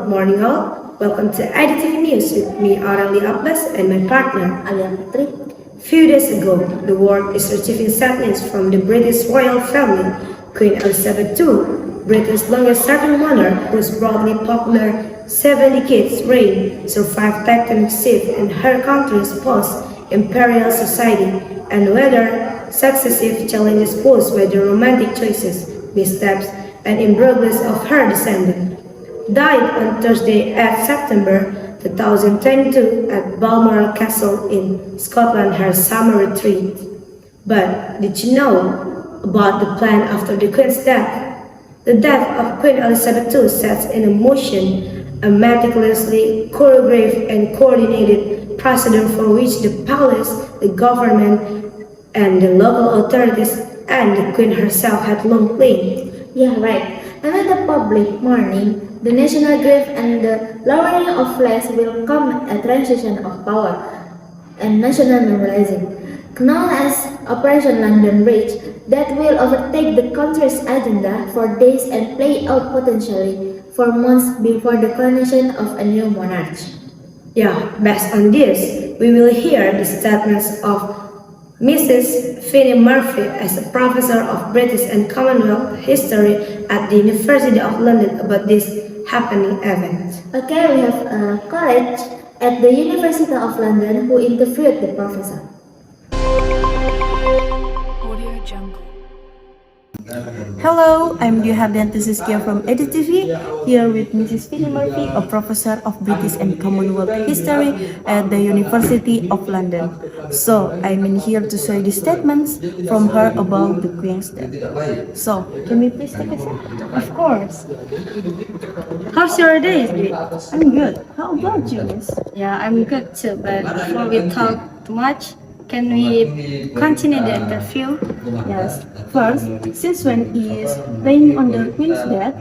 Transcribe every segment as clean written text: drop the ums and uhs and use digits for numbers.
Good morning all. Welcome to ADATV News with me Aurelia Abbas and my partner Alya Putri. Few days ago, the world is receiving sadness from the British royal family. Queen Elizabeth II, Britain's longest-serving monarch whose broadly popular 7 decades reign survived tectonic shifts in her country's post-imperial society and whether successive challenges posed by the romantic choices, missteps, and imbroglios of her descendant. Died on Thursday, 8 September 2022 at Balmoral Castle in Scotland, her summer retreat. But did you know about the plan after the Queen's death? The death of Queen Elizabeth II sets in motion a meticulously choreographed and coordinated procedure for which the palace, the government, and the local authorities and the Queen herself had long planned. Yeah, right. Amid the public mourning, the national grief and the lowering of flags will come a transition of power and national memorializing, known as Operation London Bridge, that will overtake the country's agenda for days and play out potentially for months before the coronation of a new monarch. Yeah, based on this, we will hear the statements of Mrs. Finney Murphy as a professor of British and Commonwealth history at the University of London about this happening event. Okay, we have a colleague at the University of London who interviewed the professor. Hello, I'm Dwi Hardiyanti Suskia from ADATV, here with Mrs. Finney Murphy, a professor of British and Commonwealth history at the University of London. So, I'm in here to show you the statements from her about the Queen's death. So, can we please take a sip? Of course. How's your day, Dwi? I'm good. How about you, Miss? Yeah, I'm good too, but before we talk too much, can we continue the interview? Yes. First, since when is playing on the Queen's death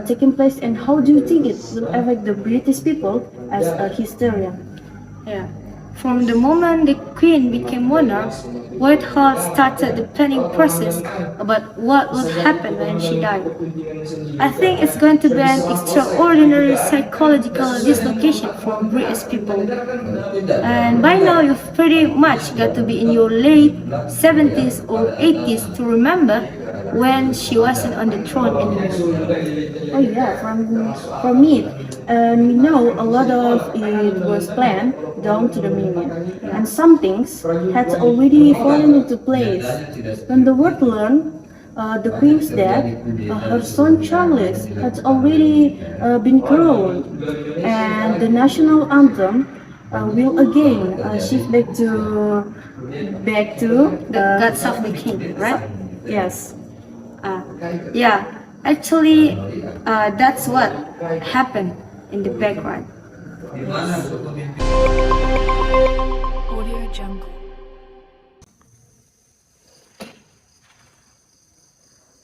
taking place, and how do you think it will affect the British people as a historian? Yeah. From the moment the Queen became monarch, Whitehall started the planning process about what would happen when she died. I think it's going to be an extraordinary psychological dislocation for British people. And by now you've pretty much got to be in your late 70s or 80s to remember when she wasn't on the throne anymore. Oh yeah, for me, we know a lot of it was planned down to the minute, and some things had already fallen into place. When the world learned the Queen's death, her son Charles had already been crowned, and the national anthem will again shift back to The Gods of the King, right? Yes. Yeah, actually, that's what happened in the background.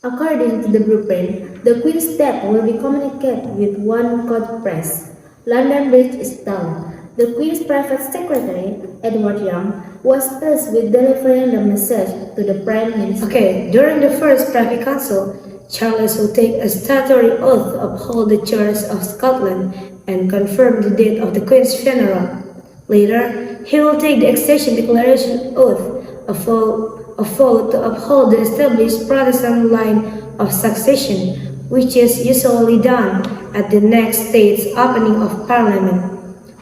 According to the blueprint, the Queen's death will be communicated with one code press. London Bridge is down. The Queen's private secretary, Edward Young, was tasked with delivering the message to the Prime Minister. Okay, during the first Privy Council, Charles will take a statutory oath to uphold the Church of Scotland and confirm the date of the Queen's funeral. Later, he will take the Accession Declaration oath, a vote to uphold the established Protestant line of succession, which is usually done at the next state's opening of Parliament.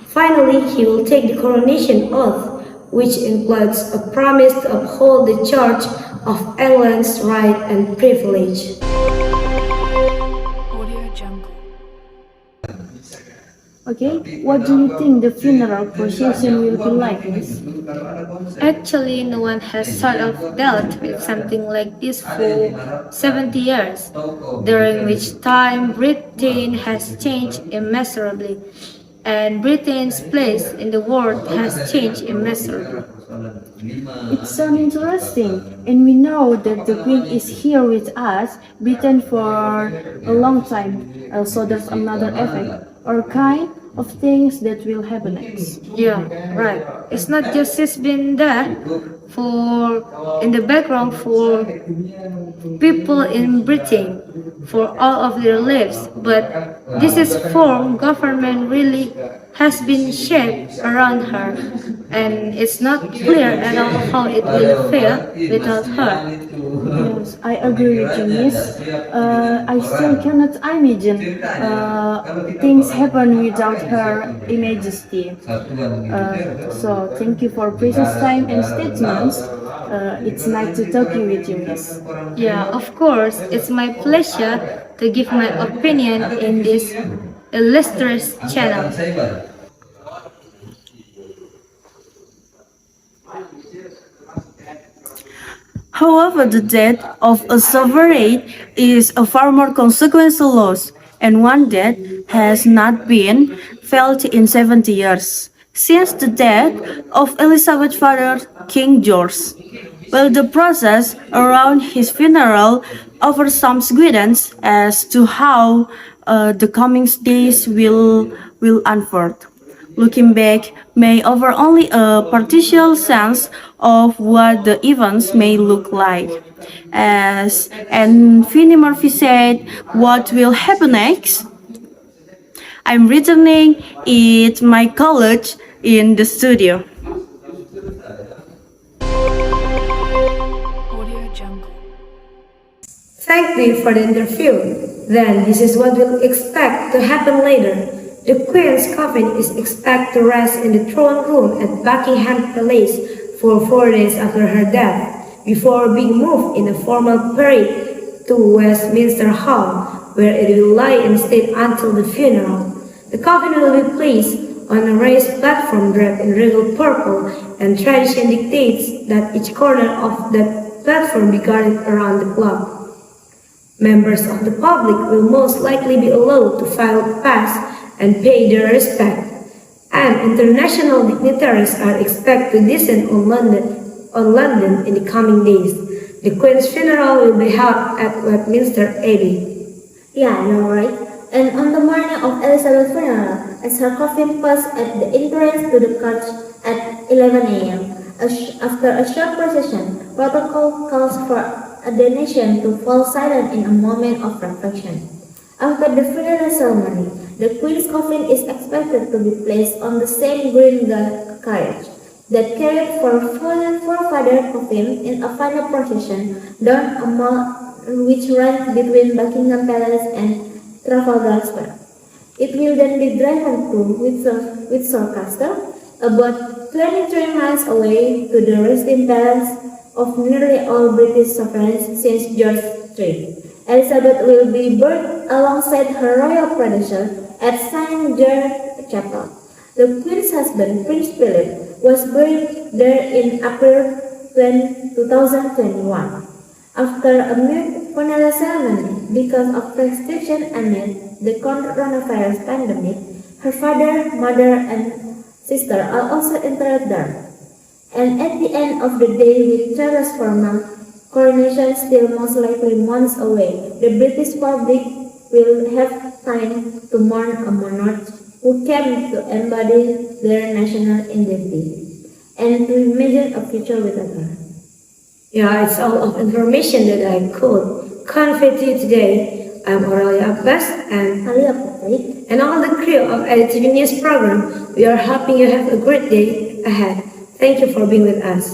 Finally, he will take the coronation oath, which includes a promise to uphold the Church of England's right and privilege. Okay, what do you think the funeral procession will be like, Miss? Actually, no one has sort of dealt with something like this for 70 years, during which time Britain has changed immeasurably, and Britain's place in the world has changed immeasurably. It's so interesting, and we know that the Queen is here with us, Britain, for a long time. So there's another effect or kind of things that will happen next. Yeah, right. It's not just she's been there in the background for people in Britain for all of their lives. But this is form government really has been shaped around her, and it's not clear at all how it will feel without her. Yes, I agree with you, Miss. I still cannot imagine things happen without her majesty. So thank you for precious time and statements. It's nice to talk with you, Miss. Yeah, of course, it's my pleasure to give my opinion in this illustrious channel. However, the death of a sovereign is a far more consequential loss, and one that has not been felt in 70 years, since the death of Elizabeth's father, King George. While the process around his funeral offers some guidance as to how the coming days will unfold. Looking back may offer only a partial sense of what the events may look like. As Anthony Murphy said, what will happen next? I'm returning at my college in the studio. Thank you for the interview. Then this is what we'll expect to happen later. The Queen's coffin is expected to rest in the throne room at Buckingham Palace for 4 days after her death, before being moved in a formal parade to Westminster Hall, where it will lie in state until the funeral. The coffin will be placed on a raised platform draped in regal purple, and tradition dictates that each corner of that platform be guarded around the clock. Members of the public will most likely be allowed to file past and pay their respect, and international dignitaries are expected to descend on London in the coming days. The Queen's funeral will be held at Westminster Abbey. Yeah, you're right. And on the morning of Elizabeth's funeral, as her coffin passed at the entrance to the church at 11 a.m., after a short procession, protocol calls for the nation to fall silent in a moment of reflection. After the funeral ceremony, the Queen's coffin is expected to be placed on the same green carriage that carried forefather coffin in a final procession down a mall which runs between Buckingham Palace and Trafalgar Square. It will then be driven to Windsor Castle, about 23 miles away, to the resting place of nearly all British sovereigns since George III. Elizabeth will be buried alongside her royal predecessor at St. George's Chapel. The Queen's husband, Prince Philip, was buried there in April 2021. After a mute funeral ceremony because of restriction amid the coronavirus pandemic, her father, mother, and sister are also interred there. And at the end of the day, with Charles' formal coronation still most likely months away, the British public will have time to mourn a monarch who came to embody their national identity and to imagine a future without her. Yeah, it's all of information that I could convey to you today. I'm Aurelia Abbas and Alya Putri, and all the crew of ADATV News program. We are hoping you have a great day ahead. Thank you for being with us.